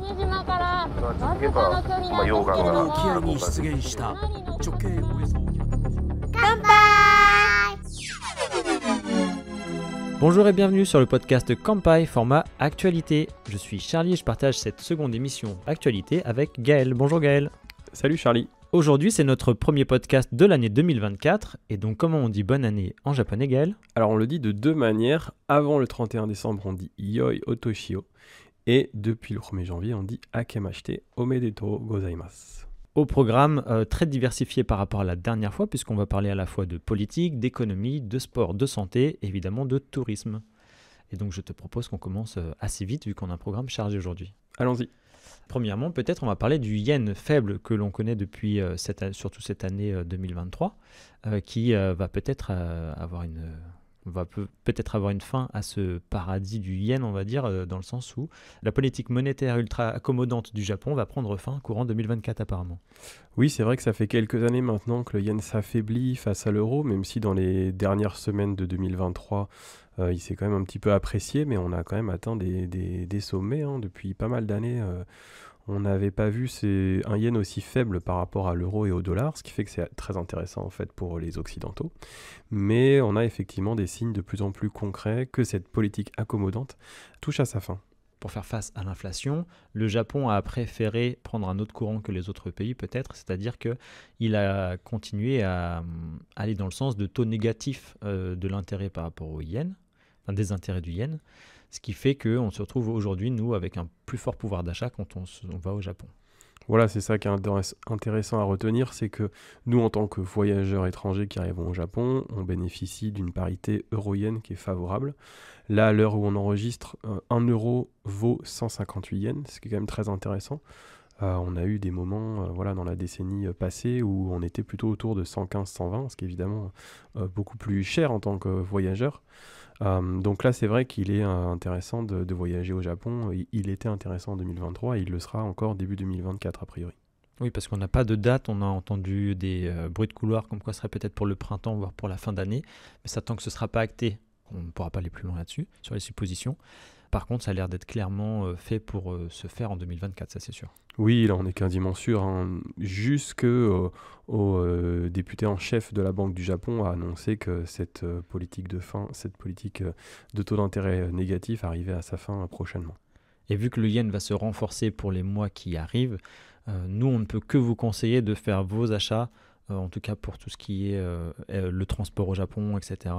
続けば、溶岩が沖合に出現した直径およそBonjour et bienvenue sur le podcast Kampai format actualité. Je suis Charlie et je partage cette seconde émission actualité avec Gaël. Bonjour Gaël. Salut Charlie. Aujourd'hui c'est notre premier podcast de l'année 2024 et donc comment on dit bonne année en japonais Gaël? Alors on le dit de deux manières. Avant le 31 décembre on dit Yoi Otoshio et depuis le 1er janvier on dit Akemashite Omedetou Gozaimasu. Au programme très diversifié par rapport à la dernière fois puisqu'on va parler à la fois de politique, d'économie, de sport, de santé et évidemment de tourisme. Et donc je te propose qu'on commence assez vite vu qu'on a un programme chargé aujourd'hui. Allons-y. Premièrement, peut-être on va parler du yen faible que l'on connaît depuis surtout cette année 2023 qui va peut-être avoir une fin à ce paradis du yen, on va dire, dans le sens où la politique monétaire ultra accommodante du Japon va prendre fin courant 2024 apparemment. Oui, c'est vrai que ça fait quelques années maintenant que le yen s'affaiblit face à l'euro, même si dans les dernières semaines de 2023, il s'est quand même un petit peu apprécié, mais on a quand même atteint des sommets depuis pas mal d'années. On n'avait pas vu un yen aussi faible par rapport à l'euro et au dollar, ce qui fait que c'est très intéressant en fait pour les Occidentaux. Mais on a effectivement des signes de plus en plus concrets que cette politique accommodante touche à sa fin. Pour faire face à l'inflation, le Japon a préféré prendre un autre courant que les autres pays peut-être, c'est-à-dire qu'il a continué à aller dans le sens de taux négatifs de l'intérêt par rapport au yen, enfin des intérêts du yen. Ce qui fait qu'on se retrouve aujourd'hui, nous, avec un plus fort pouvoir d'achat quand on va au Japon. Voilà, c'est ça qui est intéressant à retenir, c'est que nous, en tant que voyageurs étrangers qui arrivons au Japon, on bénéficie d'une parité euro-yen qui est favorable. Là, à l'heure où on enregistre, 1 euro vaut 158 yens, ce qui est quand même très intéressant. On a eu des moments dans la décennie passée où on était plutôt autour de 115-120, ce qui est évidemment beaucoup plus cher en tant que voyageur. Donc là, c'est vrai qu'il est intéressant de voyager au Japon. Il était intéressant en 2023 et il le sera encore début 2024 a priori. Oui, parce qu'on n'a pas de date. On a entendu des bruits de couloir comme quoi ce serait peut-être pour le printemps, voire pour la fin d'année. Mais ça, tant que ce ne sera pas acté, on ne pourra pas aller plus loin là-dessus, sur les suppositions. Par contre, ça a l'air d'être clairement fait pour se faire en 2024, ça c'est sûr. Oui, là on est quasiment sûr. Jusqu'au député en chef de la Banque du Japon a annoncé que cette politique de taux d'intérêt négatif arrivait à sa fin prochainement. Et vu que le yen va se renforcer pour les mois qui arrivent, nous on ne peut que vous conseiller de faire vos achats, en tout cas pour tout ce qui est le transport au Japon, etc.,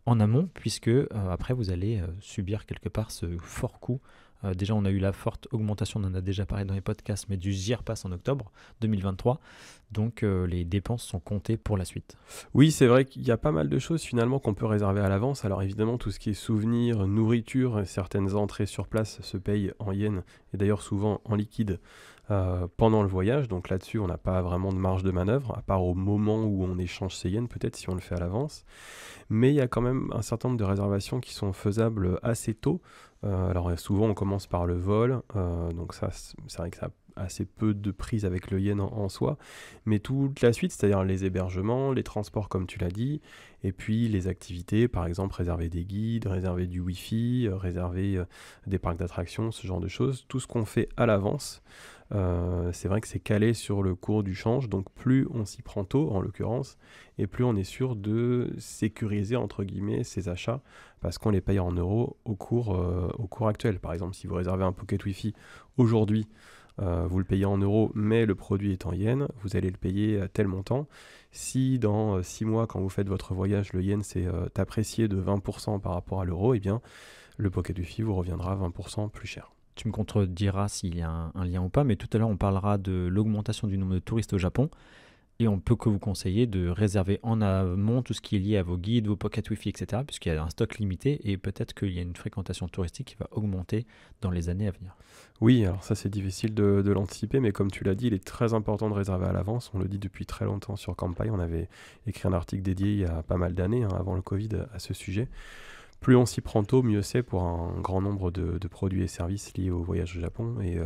en amont, puisque après vous allez subir quelque part ce fort coût. Déjà, on a eu la forte augmentation, on en a déjà parlé dans les podcasts, mais du JIRPAS en octobre 2023. Donc, les dépenses sont comptées pour la suite. Oui, c'est vrai qu'il y a pas mal de choses finalement qu'on peut réserver à l'avance. Alors évidemment, tout ce qui est souvenirs, nourriture, certaines entrées sur place se payent en yens et d'ailleurs souvent en liquide pendant le voyage. Donc là-dessus, on n'a pas vraiment de marge de manœuvre, à part au moment où on échange ses yens, peut-être si on le fait à l'avance. Mais il y a quand même un certain nombre de réservations qui sont faisables assez tôt. Alors souvent on commence par le vol, donc ça c'est vrai que ça a assez peu de prise avec le yen en soi, mais toute la suite, c'est-à-dire les hébergements, les transports comme tu l'as dit, et puis les activités, par exemple réserver des guides, réserver du wifi, réserver des parcs d'attractions, ce genre de choses, tout ce qu'on fait à l'avance. C'est vrai que c'est calé sur le cours du change, donc plus on s'y prend tôt en l'occurrence, et plus on est sûr de sécuriser entre guillemets ses achats, parce qu'on les paye en euros au cours actuel. Par exemple, si vous réservez un pocket wifi aujourd'hui, vous le payez en euros, mais le produit est en yens, vous allez le payer à tel montant. Si dans 6 mois, quand vous faites votre voyage, le yen s'est apprécié de 20% par rapport à l'euro, eh bien, le pocket wifi vous reviendra 20% plus cher. Tu me contrediras s'il y a un lien ou pas, mais tout à l'heure on parlera de l'augmentation du nombre de touristes au Japon et on peut que vous conseiller de réserver en amont tout ce qui est lié à vos guides, vos pocket wifi, etc. puisqu'il y a un stock limité et peut-être qu'il y a une fréquentation touristique qui va augmenter dans les années à venir. Oui, alors ça c'est difficile de l'anticiper, mais comme tu l'as dit, il est très important de réserver à l'avance. On le dit depuis très longtemps sur Kampai, on avait écrit un article dédié il y a pas mal d'années, avant le Covid, à ce sujet. Plus on s'y prend tôt, mieux c'est pour un grand nombre de produits et services liés au voyage au Japon. Et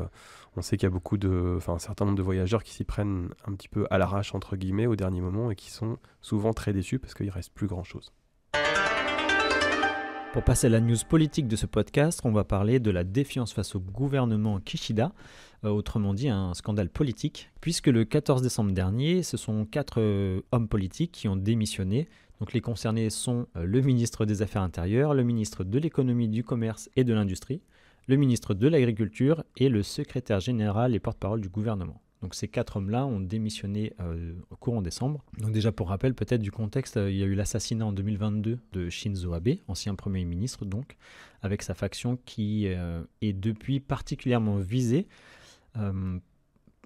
on sait qu'il y a un certain nombre de voyageurs qui s'y prennent un petit peu à l'arrache, entre guillemets, au dernier moment et qui sont souvent très déçus parce qu'il ne reste plus grand-chose. Pour passer à la news politique de ce podcast, on va parler de la défiance face au gouvernement Kishida, autrement dit un scandale politique, puisque le 14 décembre dernier, ce sont 4 hommes politiques qui ont démissionné. Donc les concernés sont le ministre des Affaires intérieures, le ministre de l'économie, du commerce et de l'industrie, le ministre de l'agriculture et le secrétaire général et porte-parole du gouvernement. Donc ces 4 hommes-là ont démissionné au courant décembre. Donc déjà pour rappel peut-être du contexte, il y a eu l'assassinat en 2022 de Shinzo Abe, ancien Premier ministre donc, avec sa faction qui est depuis particulièrement visée,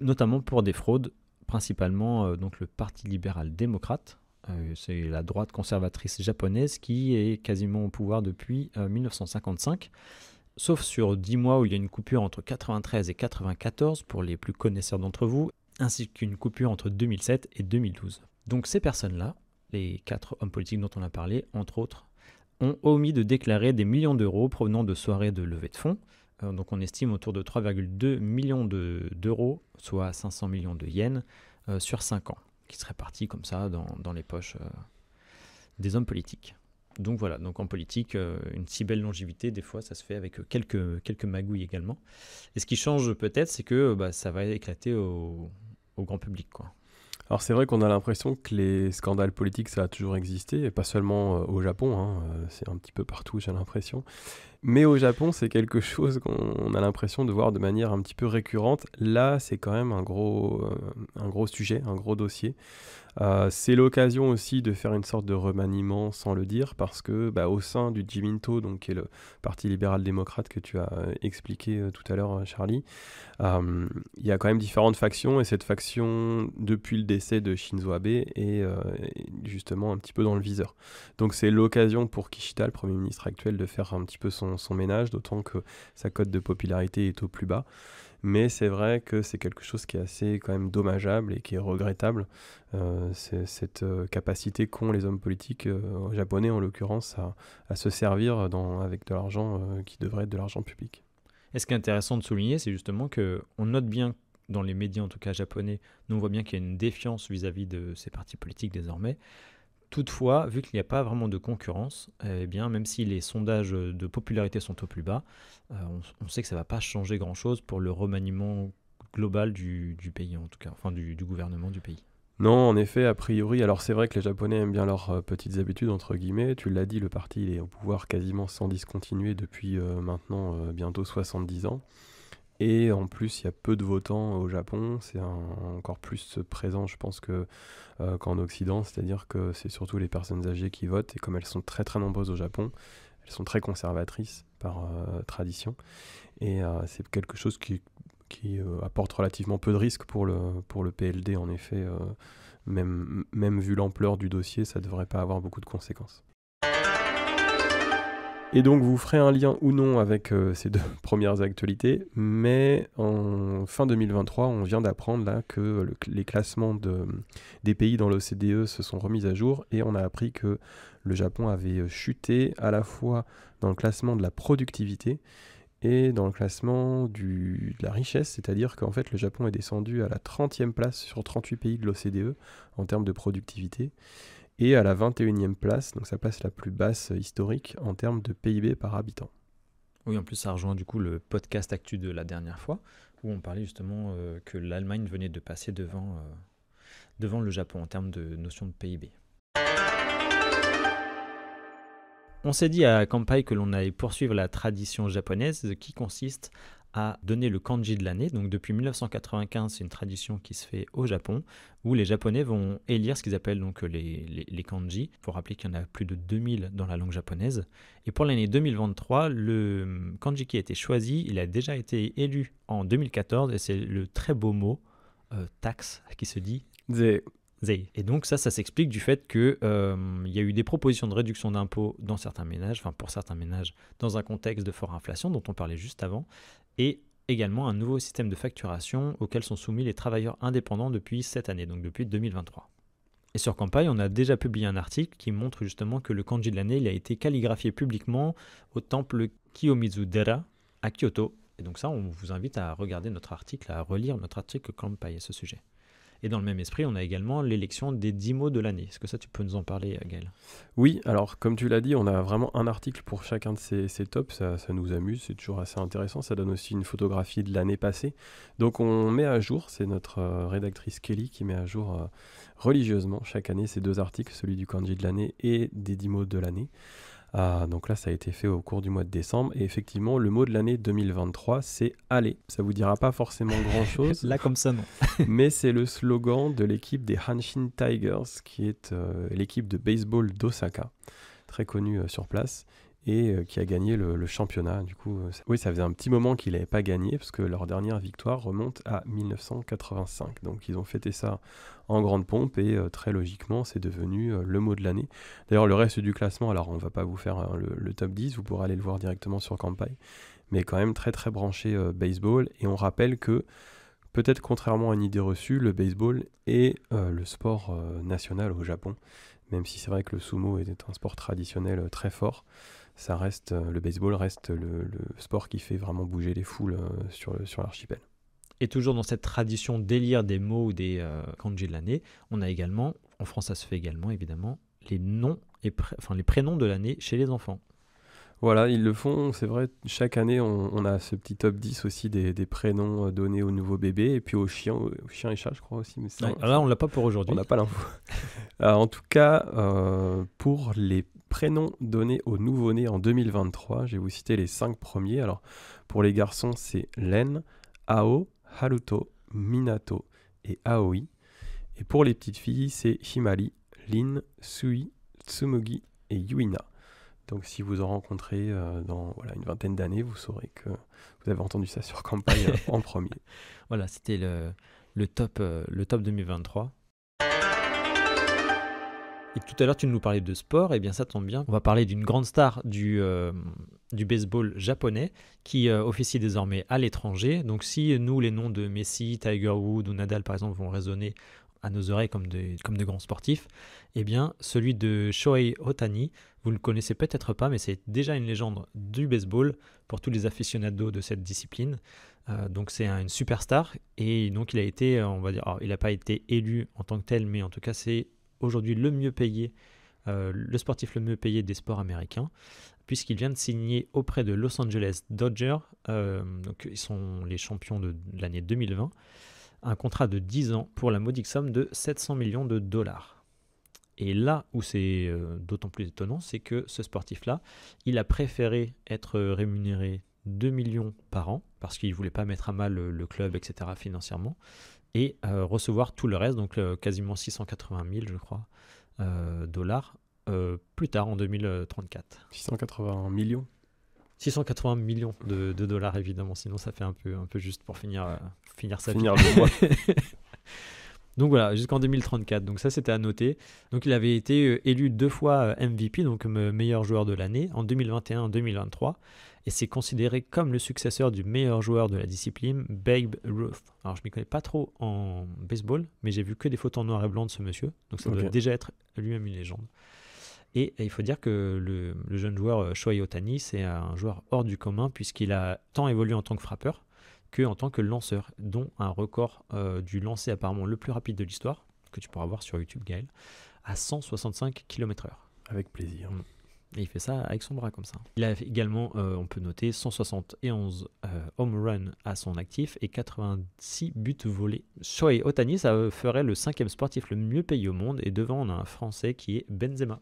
notamment pour des fraudes, principalement donc le Parti libéral-démocrate. C'est la droite conservatrice japonaise qui est quasiment au pouvoir depuis 1955. Sauf sur 10 mois où il y a une coupure entre 93 et 94 pour les plus connaisseurs d'entre vous, ainsi qu'une coupure entre 2007 et 2012. Donc ces personnes-là, les 4 hommes politiques dont on a parlé, entre autres, ont omis de déclarer des millions d'euros provenant de soirées de levée de fonds. Donc on estime autour de 3,2 millions d'euros, soit 500 millions de yens, sur 5 ans, qui seraient partis comme ça dans les poches des hommes politiques. Donc voilà, donc en politique, une si belle longévité, des fois, ça se fait avec quelques magouilles également. Et ce qui change peut-être, c'est que ça va éclater au grand public, quoi. Alors c'est vrai qu'on a l'impression que les scandales politiques, ça a toujours existé, et pas seulement au Japon, c'est un petit peu partout, j'ai l'impression. Mais au Japon, c'est quelque chose qu'on a l'impression de voir de manière un petit peu récurrente. Là, c'est quand même un gros sujet, un gros dossier. C'est l'occasion aussi de faire une sorte de remaniement sans le dire, parce que au sein du Jiminto, donc, qui est le parti libéral-démocrate que tu as expliqué tout à l'heure, Charlie, il y a quand même différentes factions, et cette faction, depuis le décès de Shinzo Abe, est justement un petit peu dans le viseur. Donc c'est l'occasion pour Kishida, le Premier ministre actuel, de faire un petit peu son ménage, d'autant que sa cote de popularité est au plus bas. Mais c'est vrai que c'est quelque chose qui est assez quand même dommageable et qui est regrettable. C'est cette capacité qu'ont les hommes politiques japonais, en l'occurrence, à se servir avec de l'argent qui devrait être de l'argent public. Et ce qui est intéressant de souligner, c'est justement qu'on note bien, dans les médias en tout cas japonais, nous on voit bien qu'il y a une défiance vis-à-vis de ces partis politiques désormais. Toutefois, vu qu'il n'y a pas vraiment de concurrence, bien, même si les sondages de popularité sont au plus bas, on sait que ça ne va pas changer grand-chose pour le remaniement global du pays, en tout cas, enfin du gouvernement du pays. Non, en effet, a priori, alors c'est vrai que les Japonais aiment bien leurs petites habitudes, entre guillemets. Tu l'as dit, le parti il est au pouvoir quasiment sans discontinuer depuis maintenant bientôt 70 ans. Et en plus, il y a peu de votants au Japon, c'est encore plus présent, je pense, qu'en Occident, c'est-à-dire que c'est surtout les personnes âgées qui votent, et comme elles sont très très nombreuses au Japon, elles sont très conservatrices par tradition, et c'est quelque chose qui apporte relativement peu de risques pour le PLD, en effet, même vu l'ampleur du dossier, ça ne devrait pas avoir beaucoup de conséquences. Et donc vous ferez un lien ou non avec ces 2 premières actualités, mais en fin 2023, on vient d'apprendre là que les classements des pays dans l'OCDE se sont remis à jour, et on a appris que le Japon avait chuté à la fois dans le classement de la productivité et dans le classement de la richesse, c'est-à-dire qu'en fait le Japon est descendu à la 30e place sur 38 pays de l'OCDE en termes de productivité, et à la 21e place, donc sa place la plus basse historique en termes de PIB par habitant. Oui, en plus ça rejoint du coup le podcast Actu de la dernière fois, où on parlait justement que l'Allemagne venait de passer devant le Japon en termes de notion de PIB. On s'est dit à Kanpai que l'on allait poursuivre la tradition japonaise qui consiste à donner le kanji de l'année. Donc depuis 1995, c'est une tradition qui se fait au Japon, où les Japonais vont élire ce qu'ils appellent donc les kanji. Il faut rappeler qu'il y en a plus de 2000 dans la langue japonaise. Et pour l'année 2023, le kanji qui a été choisi, il a déjà été élu en 2014, et c'est le très beau mot taxe qui se dit Zei. Et donc ça s'explique du fait qu'il y a eu des propositions de réduction d'impôts dans certains ménages, enfin pour certains ménages, dans un contexte de forte inflation dont on parlait juste avant, et également un nouveau système de facturation auquel sont soumis les travailleurs indépendants depuis cette année, donc depuis 2023. Et sur Kanpai, on a déjà publié un article qui montre justement que le kanji de l'année il a été calligraphié publiquement au temple Kiyomizu-dera à Kyoto. Et donc ça, on vous invite à regarder notre article, à relire notre article Kanpai à ce sujet. Et dans le même esprit, on a également l'élection des 10 mots de l'année. Est-ce que ça, tu peux nous en parler, Gaël? Oui, alors comme tu l'as dit, on a vraiment un article pour chacun de ces tops, ça nous amuse, c'est toujours assez intéressant, ça donne aussi une photographie de l'année passée. Donc on met à jour, c'est notre rédactrice Kelly qui met à jour religieusement chaque année ces 2 articles, celui du kanji de l'année et des 10 mots de l'année. Donc là, ça a été fait au cours du mois de décembre. Et effectivement, le mot de l'année 2023, c'est « Allez ». Ça vous dira pas forcément grand-chose. Là, comme ça, non. Mais c'est le slogan de l'équipe des Hanshin Tigers, qui est l'équipe de baseball d'Osaka, très connue sur place, et qui a gagné le championnat. Du coup, oui, ça faisait un petit moment qu'ils n'avaient pas gagné, parce que leur dernière victoire remonte à 1985. Donc ils ont fêté ça en grande pompe, et très logiquement, c'est devenu le mot de l'année. D'ailleurs, le reste du classement, alors on ne va pas vous faire le top 10, vous pourrez aller le voir directement sur Kampai, mais quand même très très branché baseball, et on rappelle que, peut-être contrairement à une idée reçue, le baseball est le sport national au Japon, même si c'est vrai que le sumo est un sport traditionnel très fort. Ça reste, le baseball reste le sport qui fait vraiment bouger les foules sur l'archipel. Et toujours dans cette tradition d'élire des mots ou des kanji de l'année, on a également, en France ça se fait également évidemment, les noms et les prénoms de l'année chez les enfants. Voilà, ils le font, c'est vrai, chaque année on a ce petit top 10 aussi des prénoms donnés aux nouveaux bébés, et puis aux chiens et chats je crois aussi. Mais ça, là on l'a pas pour aujourd'hui. On n'a pas l'info. En tout cas, pour les prénoms donnés aux nouveau-nés en 2023, je vais vous citer les 5 premiers. Alors pour les garçons, c'est Len, Ao, Haruto, Minato et Aoi. Et pour les petites filles, c'est Himari, Lin, Sui, Tsumugi et Yuina. Donc si vous en rencontrez dans une vingtaine d'années, vous saurez que vous avez entendu ça sur Kampai en premier. Voilà, c'était le top 2023. Et tout à l'heure, tu nous parlais de sport, et bien ça tombe bien. On va parler d'une grande star du baseball japonais qui officie désormais à l'étranger. Donc si nous, les noms de Messi, Tiger Woods ou Nadal par exemple vont résonner à nos oreilles comme de grands sportifs, eh bien celui de Shohei Ohtani, vous ne le connaissez peut-être pas, mais c'est déjà une légende du baseball pour tous les aficionados de cette discipline. Donc c'est une superstar, et donc il a été, on va dire, alors, il n'a pas été élu en tant que tel, mais en tout cas c'est aujourd'hui le mieux payé, le sportif le mieux payé des sports américains, puisqu'il vient de signer auprès de Los Angeles Dodgers, donc ils sont les champions de l'année 2020, un contrat de 10 ans pour la modique somme de 700 millions de dollars. Et là où c'est d'autant plus étonnant, c'est que ce sportif-là, il a préféré être rémunéré 2 millions par an, parce qu'il ne voulait pas mettre à mal le club, etc. financièrement, et recevoir tout le reste, donc quasiment 680 000, je crois, dollars, plus tard en 2034. 680 millions 680 millions de dollars, évidemment, sinon ça fait un peu juste pour finir sa vie. le mois. Donc voilà, jusqu'en 2034. Donc ça, c'était à noter. Donc il avait été élu 2 fois MVP, donc meilleur joueur de l'année, en 2021 et 2023. Et c'est considéré comme le successeur du meilleur joueur de la discipline, Babe Ruth. Alors je ne m'y connais pas trop en baseball, mais j'ai vu que des photos en noir et blanc de ce monsieur. Donc ça doit déjà être lui-même une légende. Et il faut dire que le jeune joueur Shohei Ohtani, c'est un joueur hors du commun, puisqu'il a tant évolué en tant que frappeur qu'en tant que lanceur, dont un record du lancer apparemment le plus rapide de l'histoire, que tu pourras voir sur YouTube, Gaël, à 165 km/h. Avec plaisir. Et il fait ça avec son bras comme ça. Il a également, on peut noter, 171 home runs à son actif et 86 buts volés. Shohei Ohtani, ça ferait le 5e sportif le mieux payé au monde, et devant on a un Français qui est Benzema.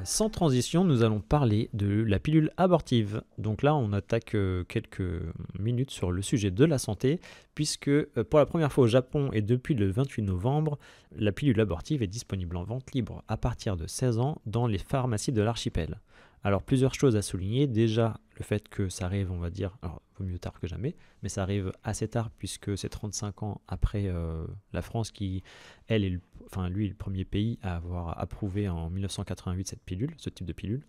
Sans transition, nous allons parler de la pilule abortive. Donc là, on attaque quelques minutes sur le sujet de la santé, puisque pour la première fois au Japon et depuis le 28 novembre, la pilule abortive est disponible en vente libre à partir de 16 ans dans les pharmacies de l'archipel. Alors plusieurs choses à souligner. Déjà, le fait que ça arrive, on va dire, alors vaut mieux tard que jamais, mais ça arrive assez tard puisque c'est 35 ans après la France qui, elle, lui est le premier pays à avoir approuvé en 1988 ce type de pilule.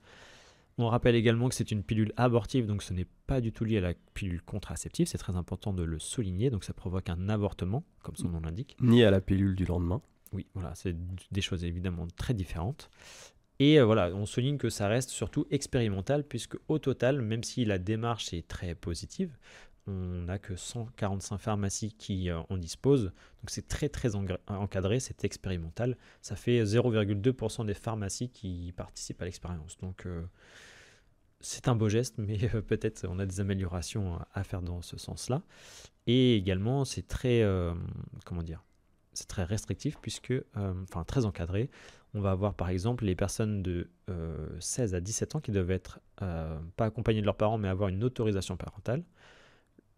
On rappelle également que c'est une pilule abortive, donc ce n'est pas du tout lié à la pilule contraceptive, c'est très important de le souligner, donc ça provoque un avortement, comme son nom l'indique. Ni à la pilule du lendemain. Oui, voilà, c'est des choses évidemment très différentes. Et voilà, on souligne que ça reste surtout expérimental, puisque au total, même si la démarche est très positive, on n'a que 145 pharmacies qui en disposent. Donc c'est très très encadré, c'est expérimental. Ça fait 0,2% des pharmacies qui participent à l'expérience. Donc c'est un beau geste, mais peut-être on a des améliorations à faire dans ce sens-là. Et également, c'est très, c'est très restrictif puisque, très encadré. On va avoir par exemple les personnes de 16 à 17 ans qui doivent être pas accompagnées de leurs parents, mais avoir une autorisation parentale.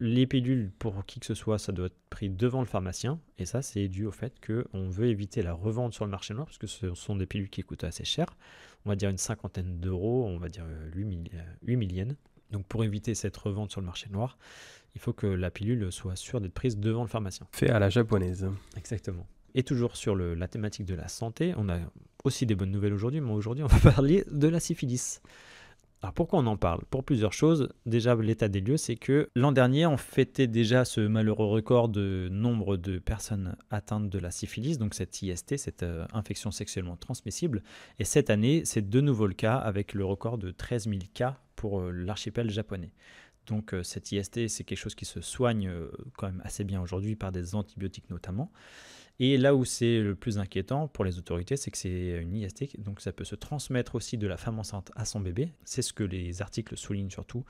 Les pilules, pour qui que ce soit, ça doit être pris devant le pharmacien. Et ça, c'est dû au fait qu'on veut éviter la revente sur le marché noir, parce que ce sont des pilules qui coûtent assez cher. On va dire une cinquantaine d'euros, on va dire 8 000 yens. Donc pour éviter cette revente sur le marché noir, il faut que la pilule soit sûre d'être prise devant le pharmacien. Fait à la japonaise. Exactement. Et toujours sur la thématique de la santé, on a aussi des bonnes nouvelles aujourd'hui, mais aujourd'hui on va parler de la syphilis. Alors pourquoi on en parle? Pour plusieurs choses. Déjà, l'état des lieux, c'est que l'an dernier, on fêtait déjà ce malheureux record de nombre de personnes atteintes de la syphilis, donc cette IST, cette infection sexuellement transmissible. Et cette année, c'est de nouveau le cas avec le record de 13 000 cas pour l'archipel japonais. Donc cette IST, c'est quelque chose qui se soigne quand même assez bien aujourd'hui par des antibiotiques notamment. Et là où c'est le plus inquiétant pour les autorités, c'est que c'est une IST, donc ça peut se transmettre aussi de la femme enceinte à son bébé. C'est ce que les articles soulignent surtout,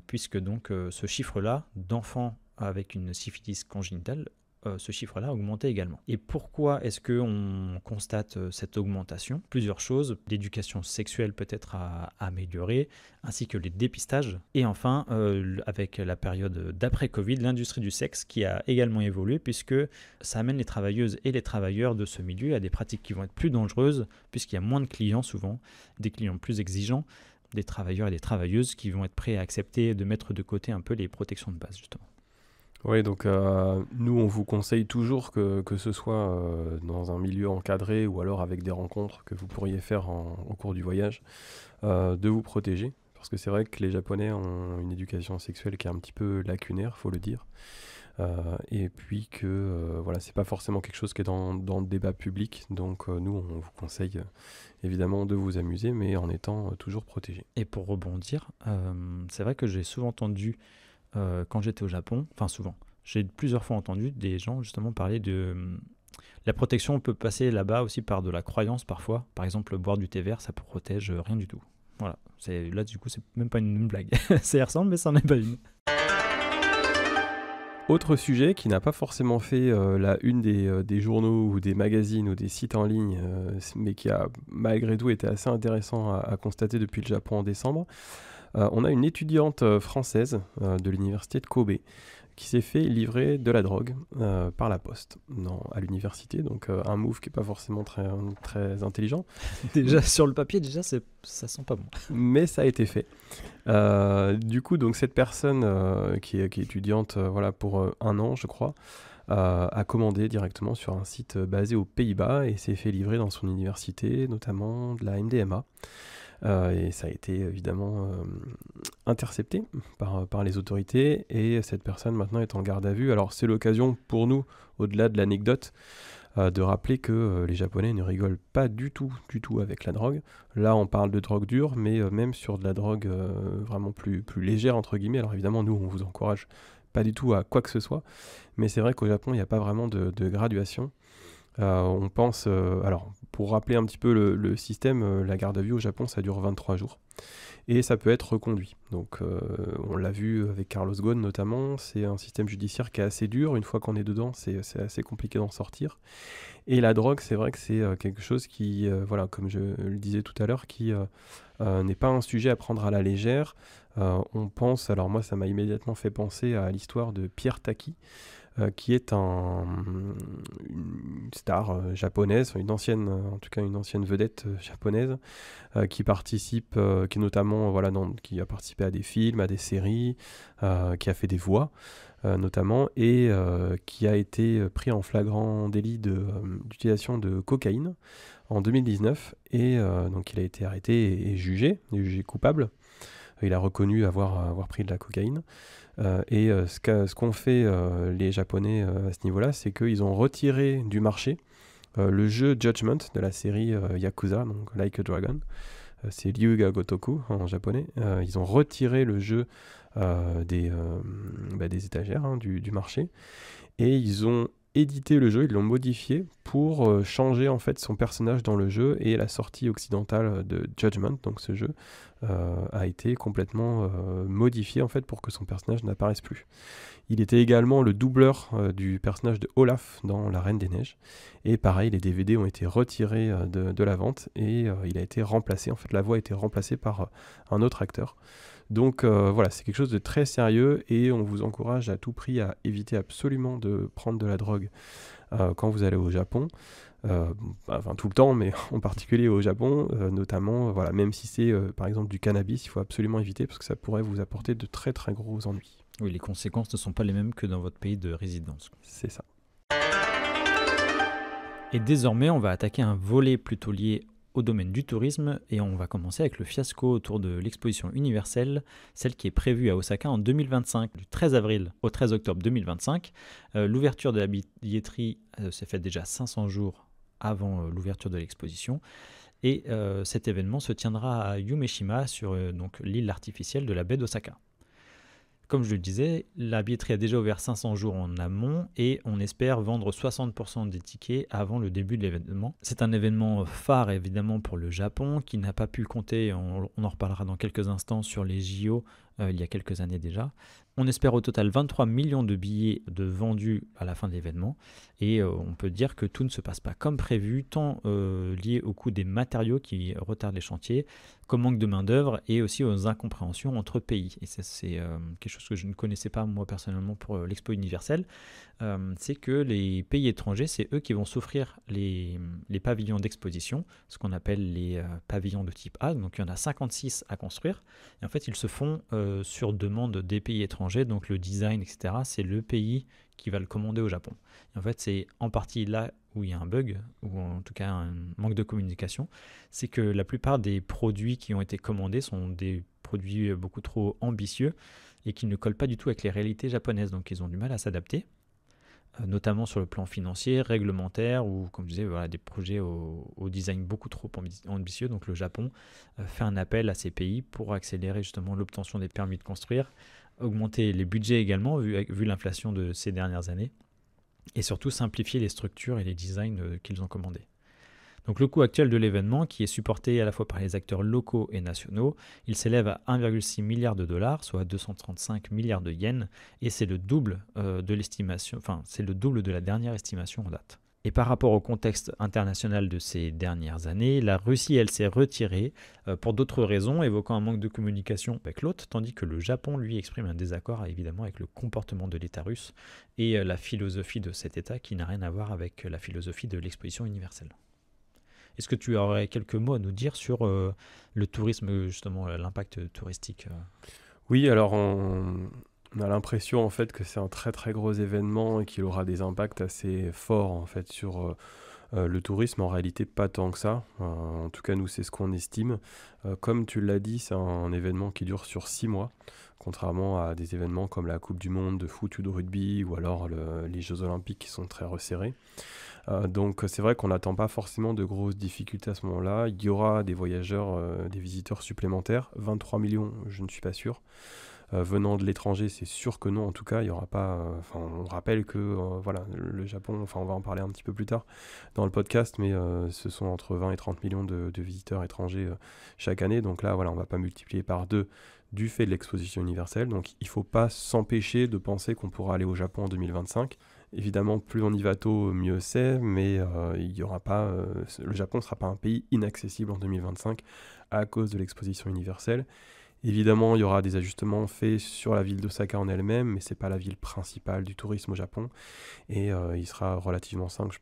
puisque donc ce chiffre-là d'enfants avec une syphilis congénitale, ce chiffre-là a augmenté également. Et pourquoi est-ce qu'on constate cette augmentation? Plusieurs choses. L'éducation sexuelle peut être à améliorer, ainsi que les dépistages. Et enfin, avec la période d'après-Covid, l'industrie du sexe qui a également évolué, puisque ça amène les travailleuses et les travailleurs de ce milieu à des pratiques qui vont être plus dangereuses, puisqu'il y a moins de clients souvent, des clients plus exigeants, des travailleurs et des travailleuses qui vont être prêts à accepter de mettre de côté un peu les protections de base, justement. Oui, donc nous, on vous conseille toujours que ce soit dans un milieu encadré ou alors avec des rencontres que vous pourriez faire au cours du voyage, de vous protéger. Parce que c'est vrai que les Japonais ont une éducation sexuelle qui est un petit peu lacunaire, faut le dire. Et puis que voilà, c'est pas forcément quelque chose qui est dans le débat public. Donc nous, on vous conseille évidemment de vous amuser, mais en étant toujours protégé. Et pour rebondir, c'est vrai que j'ai souvent entendu quand j'étais au Japon, enfin souvent, j'ai plusieurs fois entendu des gens justement parler de la protection. On peut passer là-bas aussi par de la croyance parfois. Par exemple, boire du thé vert, ça protège rien du tout. Voilà, là du coup c'est même pas une blague. Ça y ressemble mais ça n'en est pas une. Autre sujet qui n'a pas forcément fait la une des journaux ou des magazines ou des sites en ligne, mais qui a malgré tout été assez intéressant à constater depuis le Japon en décembre. On a une étudiante française de l'université de Kobe qui s'est fait livrer de la drogue par la poste à l'université. Donc un move qui n'est pas forcément très, très intelligent. Déjà sur le papier, ça sent pas bon. Mais ça a été fait. Du coup, donc, cette personne qui est étudiante pour 1 an, je crois, a commandé directement sur un site basé aux Pays-Bas et s'est fait livrer dans son université, notamment de la MDMA. Et ça a été évidemment intercepté par les autorités et cette personne maintenant est en garde à vue. Alors c'est l'occasion pour nous, au-delà de l'anecdote, de rappeler que les Japonais ne rigolent pas du tout avec la drogue. Là on parle de drogue dure, mais même sur de la drogue vraiment plus légère entre guillemets. Alors évidemment nous on vous encourage pas du tout à quoi que ce soit, mais c'est vrai qu'au Japon il n'y a pas vraiment de graduation. On pense, alors pour rappeler un petit peu le système, la garde à vue au Japon ça dure 23 jours et ça peut être reconduit. Donc on l'a vu avec Carlos Ghosn notamment, c'est un système judiciaire qui est assez dur, une fois qu'on est dedans c'est assez compliqué d'en sortir. Et la drogue c'est vrai que c'est quelque chose qui, comme je le disais tout à l'heure, qui n'est pas un sujet à prendre à la légère. On pense, alors moi ça m'a immédiatement fait penser à l'histoire de Pierre Taki, qui est une star japonaise, une ancienne vedette japonaise, qui participe, qui notamment qui a participé à des films, à des séries, qui a fait des voix notamment, et qui a été pris en flagrant délit d'utilisation de cocaïne en 2019, et donc il a été arrêté et jugé coupable. Il a reconnu avoir pris de la cocaïne. Et ce qu'ont fait les Japonais à ce niveau-là, c'est qu'ils ont retiré du marché le jeu Judgment de la série Yakuza, donc Like a Dragon, c'est Ryuga Gotoku en japonais. Ils ont retiré le jeu des étagères du marché et ils ont édité le jeu, ils l'ont modifié pour changer en fait son personnage dans le jeu, et la sortie occidentale de Judgment, donc ce jeu, a été complètement modifié en fait pour que son personnage n'apparaisse plus. Il était également le doubleur du personnage de Olaf dans La Reine des Neiges, et pareil, les DVD ont été retirés de la vente, et il a été remplacé, en fait la voix a été remplacée par un autre acteur. Donc voilà, c'est quelque chose de très sérieux, et on vous encourage à tout prix à éviter absolument de prendre de la drogue quand vous allez au Japon. Enfin tout le temps, mais en particulier au Japon, notamment, voilà, même si c'est par exemple du cannabis, il faut absolument éviter parce que ça pourrait vous apporter de très très gros ennuis. Oui, les conséquences ne sont pas les mêmes que dans votre pays de résidence. C'est ça. Et désormais, on va attaquer un volet plutôt lié au domaine du tourisme, et on va commencer avec le fiasco autour de l'exposition universelle, celle qui est prévue à Osaka en 2025, du 13 avril au 13 octobre 2025. L'ouverture de la billetterie s'est faite déjà 500 jours avant l'ouverture de l'exposition, et cet événement se tiendra à Yumeshima, sur donc l'île artificielle de la baie d'Osaka. Comme je le disais, la billetterie a déjà ouvert 500 jours en amont, et on espère vendre 60% des tickets avant le début de l'événement. C'est un événement phare évidemment pour le Japon, qui n'a pas pu compter, on en reparlera dans quelques instants, sur les JO il y a quelques années déjà. On espère au total 23 millions de billets de vendus à la fin de l'événement, et on peut dire que tout ne se passe pas comme prévu, tant lié au coût des matériaux qui retardent les chantiers, qu'au manque de main-d'œuvre, et aussi aux incompréhensions entre pays. Et ça, c'est quelque chose que je ne connaissais pas moi personnellement pour l'Expo universelle. C'est que les pays étrangers, c'est eux qui vont s'offrir les pavillons d'exposition, ce qu'on appelle les pavillons de type A. Donc il y en a 56 à construire, et en fait ils se font sur demande des pays étrangers, donc le design, etc. c'est le pays qui va le commander au Japon. Et en fait c'est en partie là où il y a un bug, ou en tout cas un manque de communication, c'est que la plupart des produits qui ont été commandés sont des produits beaucoup trop ambitieux et qui ne collent pas du tout avec les réalités japonaises, donc ils ont du mal à s'adapter, notamment sur le plan financier, réglementaire, ou comme je disais, voilà, des projets au design beaucoup trop ambitieux. Donc le Japon fait un appel à ces pays pour accélérer justement l'obtention des permis de construire, augmenter les budgets également, vu l'inflation de ces dernières années, et surtout simplifier les structures et les designs qu'ils ont commandés. Donc le coût actuel de l'événement, qui est supporté à la fois par les acteurs locaux et nationaux, il s'élève à 1,6 milliard de dollars, soit 235 milliards de yens, et c'est le double de l'estimation, enfin c'est le double de la dernière estimation en date. Et par rapport au contexte international de ces dernières années, la Russie, elle, s'est retirée pour d'autres raisons, évoquant un manque de communication avec l'hôte, tandis que le Japon, lui, exprime un désaccord évidemment avec le comportement de l'État russe et la philosophie de cet État, qui n'a rien à voir avec la philosophie de l'exposition universelle. Est-ce que tu aurais quelques mots à nous dire sur le tourisme, justement, l'impact touristique Oui, alors on a l'impression en fait que c'est un très très gros événement et qu'il aura des impacts assez forts en fait sur le tourisme. En réalité, pas tant que ça. En tout cas, nous, c'est ce qu'on estime. Comme tu l'as dit, c'est un événement qui dure sur 6 mois, contrairement à des événements comme la Coupe du Monde de foot ou de rugby, ou alors les Jeux Olympiques qui sont très resserrés. Donc c'est vrai qu'on n'attend pas forcément de grosses difficultés à ce moment-là. Il y aura des voyageurs, des visiteurs supplémentaires. 23 millions, je ne suis pas sûr. Venant de l'étranger, c'est sûr que non. En tout cas, il y aura pas. On rappelle que voilà, le Japon. Enfin, on va en parler un petit peu plus tard dans le podcast, mais ce sont entre 20 et 30 millions de visiteurs étrangers chaque année. Donc là, voilà, on va pas multiplier par 2 du fait de l'exposition universelle. Donc il faut pas s'empêcher de penser qu'on pourra aller au Japon en 2025. Évidemment, plus on y va tôt, mieux c'est, mais il y aura pas. Le Japon ne sera pas un pays inaccessible en 2025 à cause de l'exposition universelle. Évidemment, il y aura des ajustements faits sur la ville d'Osaka en elle-même, mais ce n'est pas la ville principale du tourisme au Japon. Et il sera relativement simple,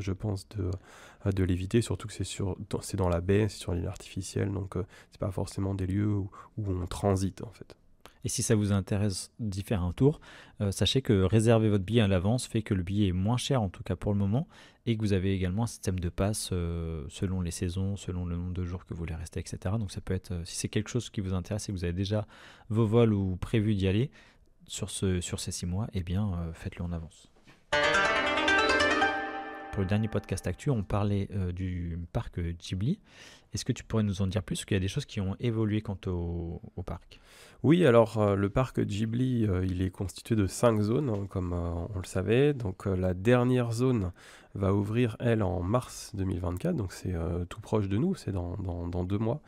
je pense, de l'éviter, surtout que c'est dans la baie, c'est sur l'île artificielle, donc ce n'est pas forcément des lieux où on transite en fait. Et si ça vous intéresse d'y faire un tour, sachez que réserver votre billet à l'avance fait que le billet est moins cher, en tout cas pour le moment, et que vous avez également un système de passe selon les saisons, selon le nombre de jours que vous voulez rester, etc. Donc ça peut être, si c'est quelque chose qui vous intéresse et que vous avez déjà vos vols ou prévu d'y aller sur ces 6 mois, eh bien faites-le en avance. pour le dernier podcast actu, on parlait du parc Ghibli. Est-ce que tu pourrais nous en dire plus? Parce qu'il y a des choses qui ont évolué quant au parc. Oui, alors le parc Ghibli, il est constitué de 5 zones, hein, comme on le savait. Donc la dernière zone va ouvrir, elle, en mars 2024, donc c'est tout proche de nous, c'est dans 2 mois.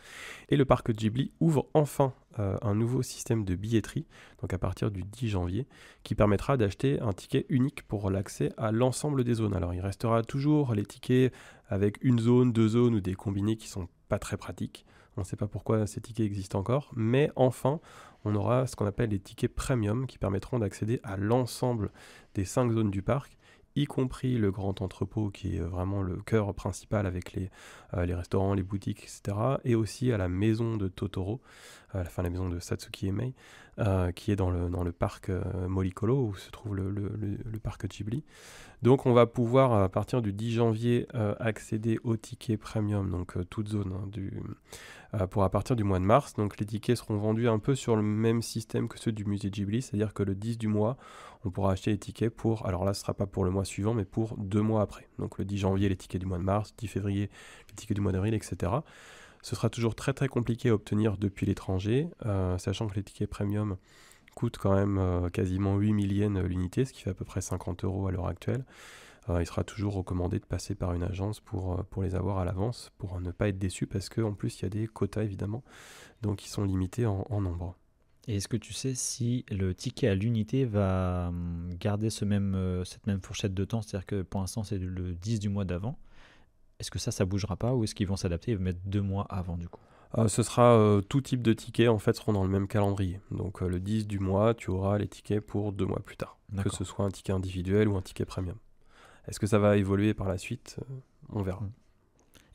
Et le parc Ghibli ouvre enfin un nouveau système de billetterie, donc à partir du 10 janvier, qui permettra d'acheter un ticket unique pour l'accès à l'ensemble des zones. Alors il restera toujours les tickets avec une zone, 2 zones ou des combinés qui sont pas très pratiques. On ne sait pas pourquoi ces tickets existent encore, mais enfin, on aura ce qu'on appelle les tickets premium qui permettront d'accéder à l'ensemble des 5 zones du parc, y compris le grand entrepôt qui est vraiment le cœur principal avec les restaurants, les boutiques, etc. Et aussi à la maison de Totoro, la maison de Satsuki Emei, qui est dans le parc Moricolo où se trouve le parc Ghibli. Donc on va pouvoir à partir du 10 janvier accéder aux tickets premium, donc toute zone pour à partir du mois de mars. Donc les tickets seront vendus un peu sur le même système que ceux du musée Ghibli, c'est-à-dire que le 10 du mois, on pourra acheter les tickets pour, alors là ce ne sera pas pour le mois suivant, mais pour 2 mois après. Donc le 10 janvier, les tickets du mois de mars, 10 février, les tickets du mois d'avril, etc. Ce sera toujours très très compliqué à obtenir depuis l'étranger, sachant que les tickets premium coûtent quand même quasiment 8 000 yens l'unité, ce qui fait à peu près 50 € à l'heure actuelle. Il sera toujours recommandé de passer par une agence pour les avoir à l'avance, pour ne pas être déçu, parce qu'en plus il y a des quotas évidemment, donc ils sont limités en nombre. Et est-ce que tu sais si le ticket à l'unité va garder cette même fourchette de temps? C'est-à-dire que pour l'instant c'est le 10 du mois d'avant. Est-ce que ça bougera pas, ou est-ce qu'ils vont s'adapter et mettre 2 mois avant du coup? Ce sera tout type de tickets en fait seront dans le même calendrier. Donc le 10 du mois, tu auras les tickets pour 2 mois plus tard, que ce soit un ticket individuel ou un ticket premium. Est-ce que ça va évoluer par la suite? On verra.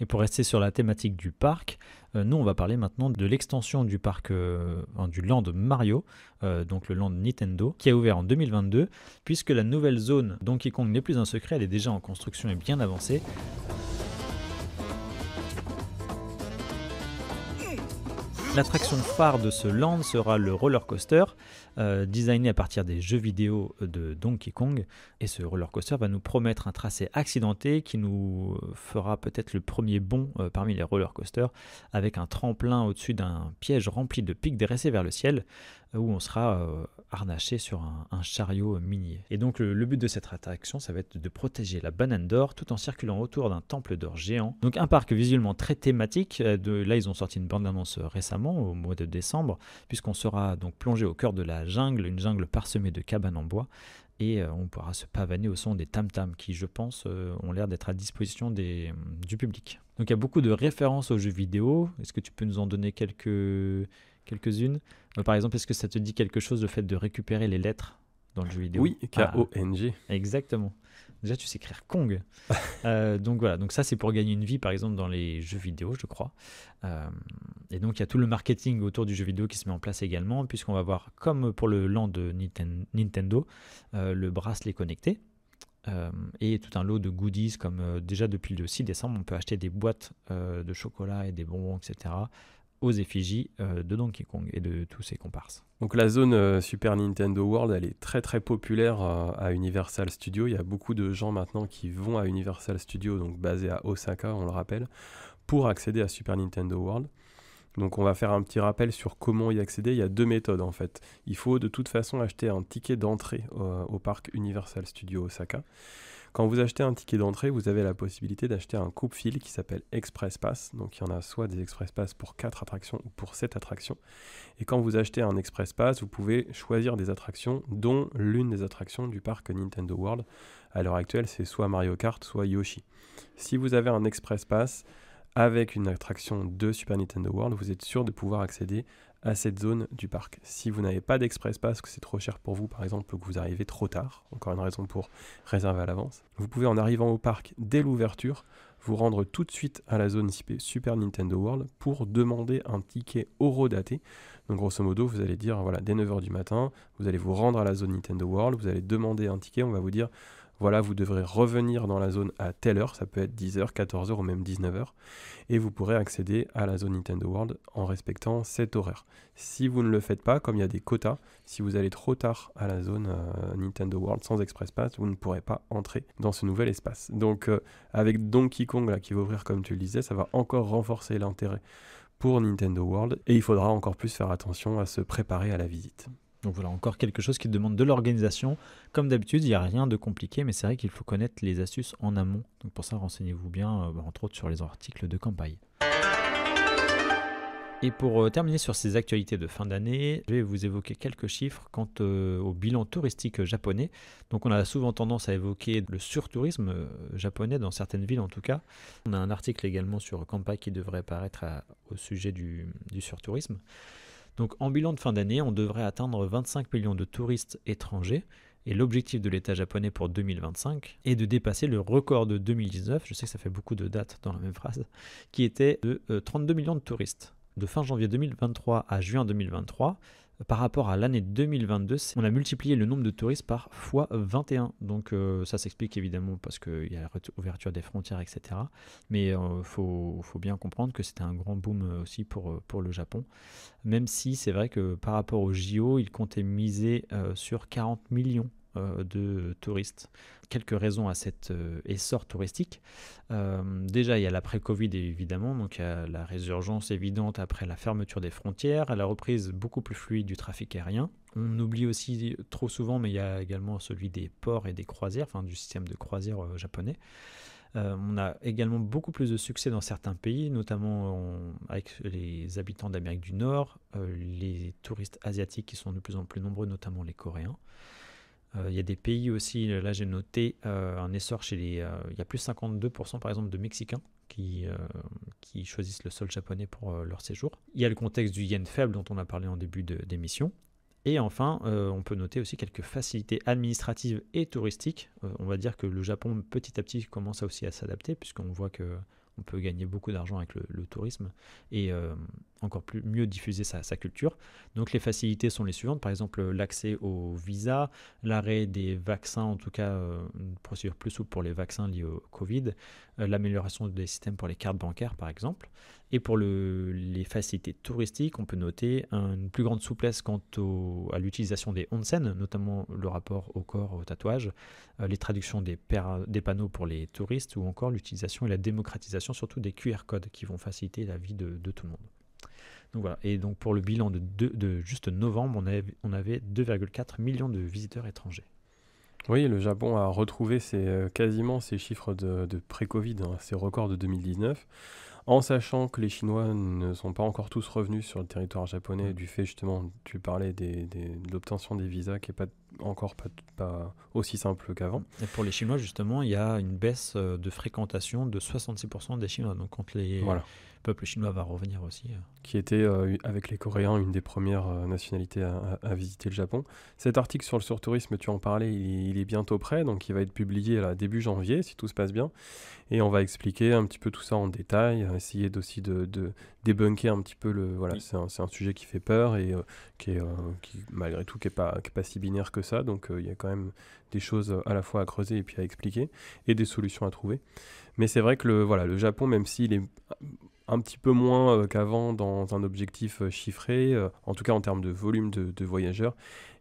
Et pour rester sur la thématique du parc, nous on va parler maintenant de l'extension du parc du Land Mario, donc le Land Nintendo, qui a ouvert en 2022, puisque la nouvelle zone Donkey Kong n'est plus un secret, elle est déjà en construction et bien avancée. L'attraction phare de ce land sera le roller coaster, designé à partir des jeux vidéo de Donkey Kong. Et ce roller coaster va nous promettre un tracé accidenté qui nous fera peut-être le premier bond parmi les roller coasters, avec un tremplin au-dessus d'un piège rempli de pics dressés vers le ciel, où on sera harnaché sur un chariot minier. Et donc le but de cette attraction, ça va être de protéger la banane d'or tout en circulant autour d'un temple d'or géant. Donc un parc visuellement très thématique. Là ils ont sorti une bande-annonce récemment, au mois de décembre, puisqu'on sera donc plongé au cœur de la jungle, une jungle parsemée de cabanes en bois, et on pourra se pavaner au son des tam-tams qui, je pense, ont l'air d'être à disposition du public. Donc il y a beaucoup de références aux jeux vidéo. Est-ce que tu peux nous en donner quelques-unes? Par exemple, est-ce que ça te dit quelque chose, le fait de récupérer les lettres dans le jeu vidéo? Oui, K-O-N-G. Exactement. Déjà, tu sais écrire Kong. Donc voilà, donc ça c'est pour gagner une vie par exemple dans les jeux vidéo, je crois. Et donc il y a tout le marketing autour du jeu vidéo qui se met en place également, puisqu'on va voir, comme pour le land de Nintendo, le bracelet connecté. Et tout un lot de goodies, comme déjà depuis le 6 décembre, on peut acheter des boîtes de chocolat et des bonbons, etc., aux effigies de Donkey Kong et de tous ses comparses. Donc la zone Super Nintendo World, elle est très très populaire à Universal Studios. Il y a beaucoup de gens maintenant qui vont à Universal Studios, donc basé à Osaka, on le rappelle, pour accéder à Super Nintendo World. Donc on va faire un petit rappel sur comment y accéder. Il y a 2 méthodes en fait. Il faut de toute façon acheter un ticket d'entrée au parc Universal Studios Osaka. Quand vous achetez un ticket d'entrée, vous avez la possibilité d'acheter un coupe-fil qui s'appelle Express Pass. Donc il y en a soit des Express Pass pour 4 attractions ou pour 7 attractions. Et quand vous achetez un Express Pass, vous pouvez choisir des attractions, dont l'une des attractions du parc Nintendo World. À l'heure actuelle, c'est soit Mario Kart, soit Yoshi. Si vous avez un Express Pass avec une attraction de Super Nintendo World, vous êtes sûr de pouvoir accéder à cette zone du parc. Si vous n'avez pas d'Express Pass, que c'est trop cher pour vous, par exemple, que vous arrivez trop tard, encore une raison pour réserver à l'avance, vous pouvez, en arrivant au parc dès l'ouverture, vous rendre tout de suite à la zone Super Nintendo World pour demander un ticket horodaté. Donc grosso modo, vous allez dire, voilà, dès 9h du matin, vous allez vous rendre à la zone Nintendo World, vous allez demander un ticket, on va vous dire, voilà, vous devrez revenir dans la zone à telle heure, ça peut être 10h, 14h ou même 19h, et vous pourrez accéder à la zone Nintendo World en respectant cet horaire. Si vous ne le faites pas, comme il y a des quotas, si vous allez trop tard à la zone Nintendo World sans Express Pass, vous ne pourrez pas entrer dans ce nouvel espace. Donc avec Donkey Kong là, qui va ouvrir comme tu le disais, ça va encore renforcer l'intérêt pour Nintendo World, et il faudra encore plus faire attention à se préparer à la visite. Donc voilà, encore quelque chose qui demande de l'organisation. Comme d'habitude, il n'y a rien de compliqué, mais c'est vrai qu'il faut connaître les astuces en amont. Donc pour ça, renseignez-vous bien, entre autres sur les articles de campagne. Et pour terminer sur ces actualités de fin d'année, je vais vous évoquer quelques chiffres quant au bilan touristique japonais. Donc on a souvent tendance à évoquer le surtourisme japonais, dans certaines villes en tout cas. On a un article également sur Kanpai qui devrait paraître au sujet du surtourisme. Donc en bilan de fin d'année, on devrait atteindre 25 millions de touristes étrangers. Et l'objectif de l'État japonais pour 2025 est de dépasser le record de 2019, je sais que ça fait beaucoup de dates dans la même phrase, qui était de 32 millions de touristes. De fin janvier 2023 à juin 2023, par rapport à l'année 2022, on a multiplié le nombre de touristes par fois 21. Donc ça s'explique évidemment parce qu'il y a l'ouverture des frontières, etc. Mais il faut bien comprendre que c'était un grand boom aussi pour le Japon. Même si c'est vrai que par rapport au JO, ils comptaient miser sur 40 millions de touristes. Quelques raisons à cet essor touristique. Déjà, il y a l'après-Covid évidemment, donc il y a la résurgence évidente après la fermeture des frontières, la reprise beaucoup plus fluide du trafic aérien. On oublie aussi trop souvent, mais il y a également celui des ports et des croisières, enfin du système de croisière japonais. On a également beaucoup plus de succès dans certains pays, notamment avec les habitants d'Amérique du Nord, les touristes asiatiques qui sont de plus en plus nombreux, notamment les Coréens. Il y a des pays aussi, là j'ai noté un essor chez il y a plus 52% par exemple de Mexicains qui choisissent le sol japonais pour leur séjour. Il y a le contexte du yen faible dont on a parlé en début d'émission. Et enfin, on peut noter aussi quelques facilités administratives et touristiques. On va dire que le Japon petit à petit commence aussi à s'adapter puisqu'on voit qu'on peut gagner beaucoup d'argent avec le tourisme et encore mieux diffuser sa culture. Donc les facilités sont les suivantes, par exemple l'accès au visa, l'arrêt des vaccins, en tout cas une procédure plus souple pour les vaccins liés au Covid, l'amélioration des systèmes pour les cartes bancaires par exemple. Et pour les facilités touristiques, on peut noter une plus grande souplesse quant à l'utilisation des onsen, notamment le rapport au corps, au tatouage, les traductions des panneaux pour les touristes ou encore l'utilisation et la démocratisation surtout des QR codes qui vont faciliter la vie de tout le monde. Donc voilà. Et donc pour le bilan de juste novembre, on avait 2,4 millions de visiteurs étrangers. Oui, le Japon a retrouvé quasiment ses chiffres de pré-Covid, ses records de 2019, en sachant que les Chinois ne sont pas encore tous revenus sur le territoire japonais, du fait justement, tu parlais de l'obtention des visas qui n'est pas aussi simple qu'avant. Et pour les Chinois, justement, il y a une baisse de fréquentation de 66% des Chinois. Donc quand le peuple chinois va revenir aussi. Qui était, avec les Coréens, une des premières nationalités à visiter le Japon. Cet article sur le surtourisme, tu en parlais, il est bientôt prêt, donc il va être publié là, début janvier, si tout se passe bien. Et on va expliquer un petit peu tout ça en détail, essayer aussi de débunker un petit peu oui. C'est un sujet qui fait peur et qui malgré tout, qui est pas si binaire que ça. Donc il y a quand même des choses à la fois à creuser et puis à expliquer et des solutions à trouver. Mais c'est vrai que le Japon, même s'il est un petit peu moins qu'avant dans un objectif chiffré, en tout cas en termes de volume de voyageurs,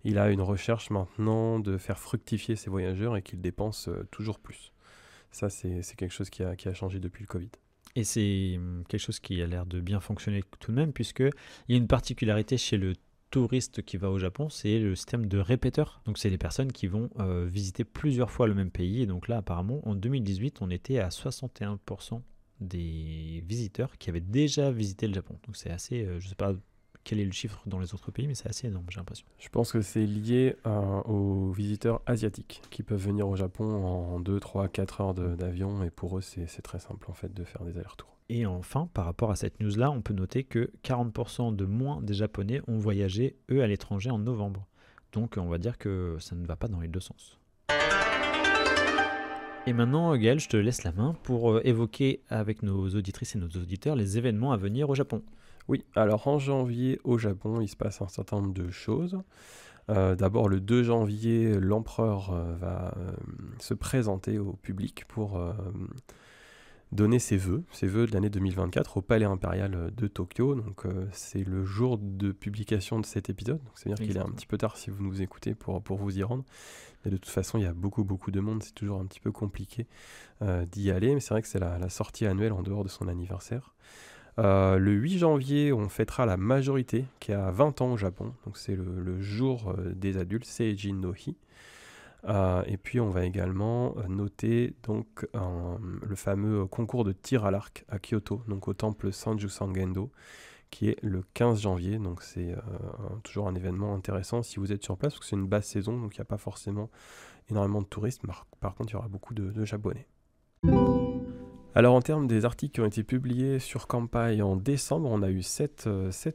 il a une recherche maintenant de faire fructifier ses voyageurs et qu'il dépense toujours plus. Ça, c'est quelque chose qui a changé depuis le Covid. Et c'est quelque chose qui a l'air de bien fonctionner tout de même, puisqu'il y a une particularité chez le touriste qui va au Japon, c'est le système de répéteurs. Donc c'est les personnes qui vont visiter plusieurs fois le même pays. Et donc là, apparemment, en 2018, on était à 61% des visiteurs qui avaient déjà visité le Japon. Donc c'est assez, je ne sais pas quel est le chiffre dans les autres pays, mais c'est assez énorme, j'ai l'impression. Je pense que c'est lié aux visiteurs asiatiques qui peuvent venir au Japon en 2, 3, 4 heures d'avion, et pour eux c'est très simple en fait de faire des allers-retours. Et enfin, par rapport à cette news-là, on peut noter que 40% de moins des Japonais ont voyagé, eux, à l'étranger en novembre. Donc on va dire que ça ne va pas dans les deux sens. Et maintenant, Gaël, je te laisse la main pour évoquer avec nos auditrices et nos auditeurs les événements à venir au Japon. Oui, alors en janvier au Japon, il se passe un certain nombre de choses. D'abord, le 2 janvier, l'empereur va se présenter au public pour donner ses vœux de l'année 2024 au Palais impérial de Tokyo. Donc c'est le jour de publication de cet épisode. Donc c'est-à-dire qu'il est un petit peu tard si vous nous écoutez pour vous y rendre. Mais de toute façon, il y a beaucoup de monde. C'est toujours un petit peu compliqué d'y aller. Mais c'est vrai que c'est la sortie annuelle en dehors de son anniversaire. Le 8 janvier, on fêtera la majorité qui a 20 ans au Japon. Donc c'est le jour des adultes, Seijin no Hi. Et puis on va également noter donc le fameux concours de tir à l'arc à Kyoto, donc au temple Sanju Sangendo, qui est le 15 janvier. Donc c'est toujours un événement intéressant si vous êtes sur place, parce que c'est une basse saison, donc il n'y a pas forcément énormément de touristes. Par contre, il y aura beaucoup de Japonais. Alors en termes des articles qui ont été publiés sur Kanpai en décembre, on a eu 7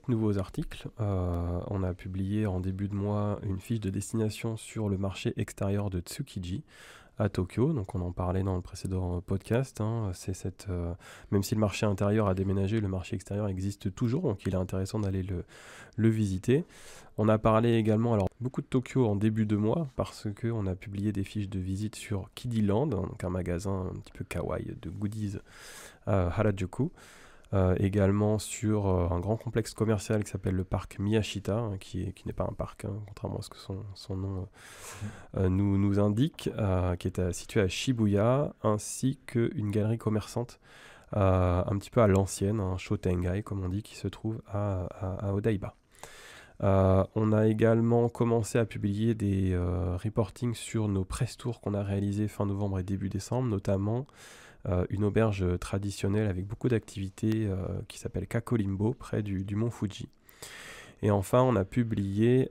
nouveaux articles. On a publié en début de mois une fiche de destination sur le marché extérieur de Tsukiji à Tokyo. Donc on en parlait dans le précédent podcast. Même si le marché intérieur a déménagé, le marché extérieur existe toujours, donc il est intéressant d'aller le visiter. On a parlé également, alors beaucoup de Tokyo en début de mois, parce qu'on a publié des fiches de visite sur Kidiland, donc un magasin un petit peu kawaii de goodies à Harajuku. Également sur un grand complexe commercial qui s'appelle le parc Miyashita, qui n'est pas un parc, contrairement à ce que son nom nous indique, qui est situé à Shibuya, ainsi qu'une galerie commerçante un petit peu à l'ancienne, un Shotengai comme on dit, qui se trouve à Odaiba. On a également commencé à publier des reportings sur nos press tours qu'on a réalisés fin novembre et début décembre, notamment une auberge traditionnelle avec beaucoup d'activités qui s'appelle Kakolimbo, près du mont Fuji. Et enfin, on a publié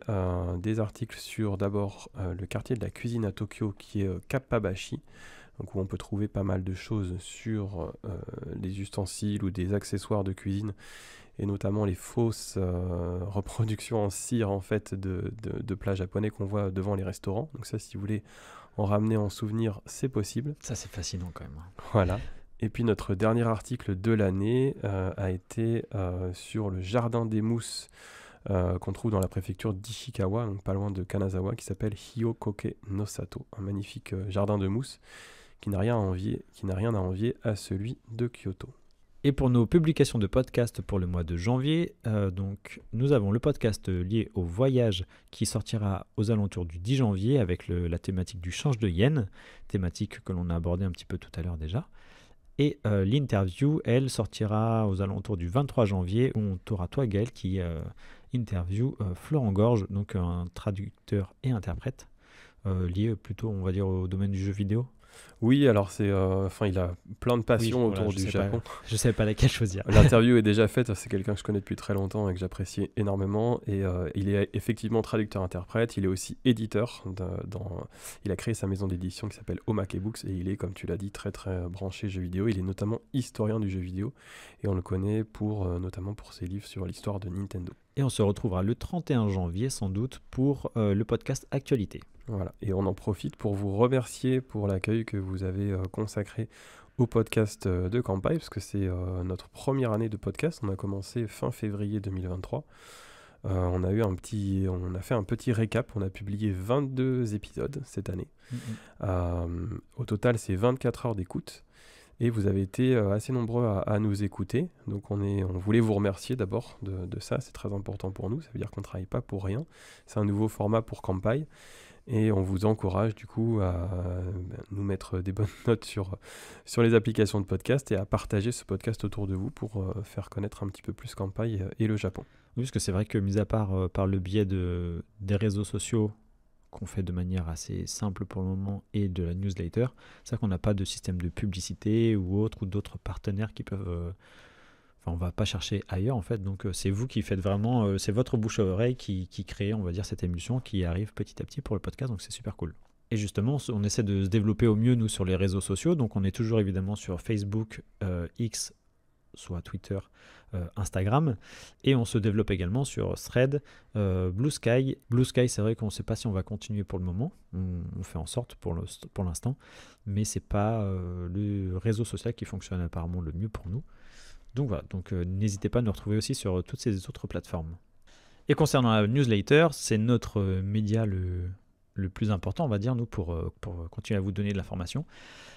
des articles sur d'abord le quartier de la cuisine à Tokyo qui est Kappabashi, donc où on peut trouver pas mal de choses sur les ustensiles ou des accessoires de cuisine, et notamment les fausses reproductions en cire en fait de plats japonais qu'on voit devant les restaurants. Donc ça, si vous voulez en ramener en souvenir, c'est possible. Ça, c'est fascinant quand même. Voilà. Et puis notre dernier article de l'année a été sur le jardin des mousses qu'on trouve dans la préfecture d'Ishikawa, donc pas loin de Kanazawa, qui s'appelle Hyokoke no Sato, un magnifique jardin de mousses qui n'a rien à envier à celui de Kyoto. Et pour nos publications de podcasts pour le mois de janvier, donc nous avons le podcast lié au voyage qui sortira aux alentours du 10 janvier avec la thématique du change de yen, thématique que l'on a abordée un petit peu tout à l'heure déjà. Et l'interview, elle, sortira aux alentours du 23 janvier où on aura toi, Gaël, qui interview Florent Gorge, donc un traducteur et interprète, lié plutôt, on va dire, au domaine du jeu vidéo. Oui, alors il a plein de passions autour du Japon. Je ne savais pas laquelle choisir. L'interview est déjà faite, c'est quelqu'un que je connais depuis très longtemps et que j'apprécie énormément. Et il est effectivement traducteur-interprète, il est aussi éditeur. Il a créé sa maison d'édition qui s'appelle Omake Books et il est, comme tu l'as dit, très très branché jeux vidéo. Il est notamment historien du jeu vidéo et on le connaît notamment pour ses livres sur l'histoire de Nintendo. Et on se retrouvera le 31 janvier sans doute pour le podcast Actualité. Voilà, et on en profite pour vous remercier pour l'accueil que vous avez consacré au podcast de Kanpai, parce que c'est notre première année de podcast. On a commencé fin février 2023. On a fait un petit récap. On a publié 22 épisodes cette année. Au total, c'est 24 heures d'écoute. Et vous avez été assez nombreux à nous écouter. Donc on voulait vous remercier d'abord de ça. C'est très important pour nous. Ça veut dire qu'on ne travaille pas pour rien. C'est un nouveau format pour Kanpai. Et on vous encourage du coup à nous mettre des bonnes notes sur les applications de podcast et à partager ce podcast autour de vous pour faire connaître un petit peu plus Kanpai et le Japon. Oui, parce que c'est vrai que mis à part par le biais des réseaux sociaux qu'on fait de manière assez simple pour le moment et de la newsletter, c'est vrai qu'on n'a pas de système de publicité ou d'autres partenaires qui peuvent... on ne va pas chercher ailleurs en fait, donc c'est vous qui faites vraiment, c'est votre bouche à oreille qui crée, on va dire, cette émulsion qui arrive petit à petit pour le podcast, donc c'est super cool. Et justement, on essaie de se développer au mieux nous sur les réseaux sociaux, donc on est toujours évidemment sur Facebook, X, soit Twitter, Instagram, et on se développe également sur Thread, Blue Sky. Blue Sky, c'est vrai qu'on ne sait pas si on va continuer pour le moment, on fait en sorte pour l'instant, mais c'est pas le réseau social qui fonctionne apparemment le mieux pour nous. Donc voilà, n'hésitez pas à nous retrouver aussi sur toutes ces autres plateformes. Et concernant la newsletter, c'est notre média le plus important, on va dire, nous, pour continuer à vous donner de l'information.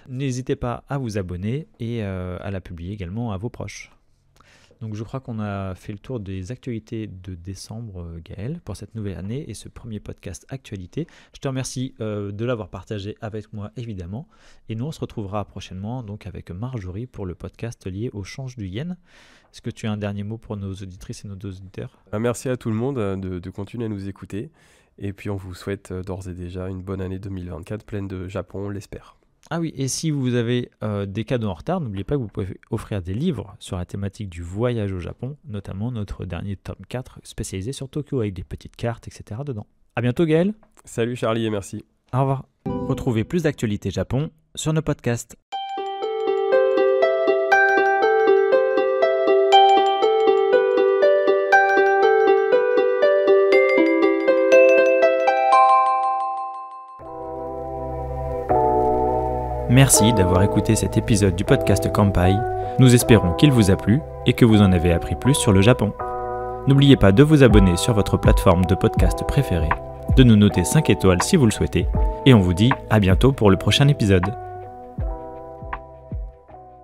N'hésitez pas à vous abonner et à la publier également à vos proches. Donc je crois qu'on a fait le tour des actualités de décembre, Gaël, pour cette nouvelle année et ce premier podcast Actualité. Je te remercie de l'avoir partagé avec moi, évidemment. Et nous, on se retrouvera prochainement donc avec Marjorie pour le podcast lié au change du yen. Est-ce que tu as un dernier mot pour nos auditrices et nos auditeurs ? Merci à tout le monde de continuer à nous écouter. Et puis on vous souhaite d'ores et déjà une bonne année 2024 pleine de Japon, on l'espère. Ah oui, et si vous avez des cadeaux en retard, n'oubliez pas que vous pouvez offrir des livres sur la thématique du voyage au Japon, notamment notre dernier tome 4 spécialisé sur Tokyo avec des petites cartes, etc. dedans. À bientôt Gaël. Salut Charlie et merci. Au revoir. Retrouvez plus d'actualités Japon sur nos podcasts. Merci d'avoir écouté cet épisode du podcast Kampai. Nous espérons qu'il vous a plu et que vous en avez appris plus sur le Japon. N'oubliez pas de vous abonner sur votre plateforme de podcast préférée, de nous noter 5 étoiles si vous le souhaitez, et on vous dit à bientôt pour le prochain épisode.